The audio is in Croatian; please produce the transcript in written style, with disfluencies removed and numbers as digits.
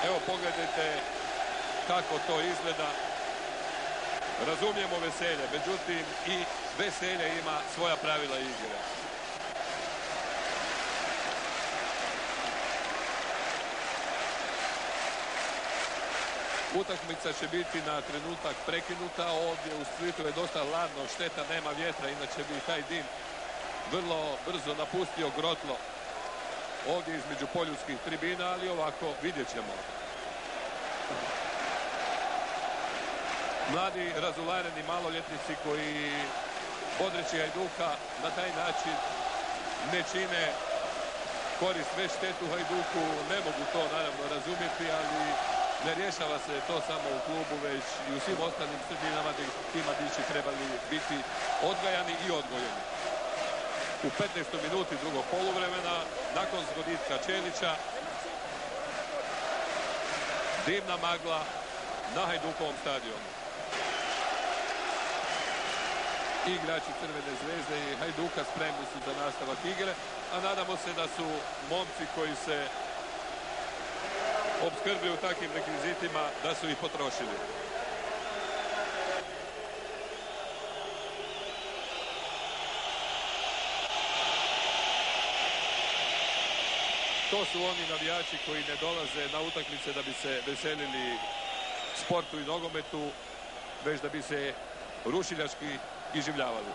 Evo pogledajte kako to izgleda. Razumijemo veselje, međutim i veselje ima svoja pravila igre. Utakmica će biti na trenutak prekinuta. Ovdje u Splitu je dosta hladno, šteta nema vjetra, inače bi taj dim vrlo brzo napustio grotlo ovdje između poljudskih tribina, ali ovako vidjet ćemo. Mladi razulareni maloljetnici koji bodreći Hajduka na taj način ne čine korist, već štetu Hajduku. Ne mogu to naravno razumjeti, ali ne rješava se to samo u klubu, već i u svim ostalim sredinama gdje ti mladići trebali biti odgajani i odgojeni. U 15. minuti drugog poluvremena, nakon zgoditka Čelića, dimna magla na Hajdukovom stadionu. Igrači Crvene zvezde i Hajduka spremni su za nastavak igre, a nadamo se da su momci koji se opskrbljuju takvim rekvizitima, da su ih potrošili. To su oni navijači koji ne dolaze na utakmice da bi se veselili sportu i nogometu, već da bi se rušiljački iživljavali.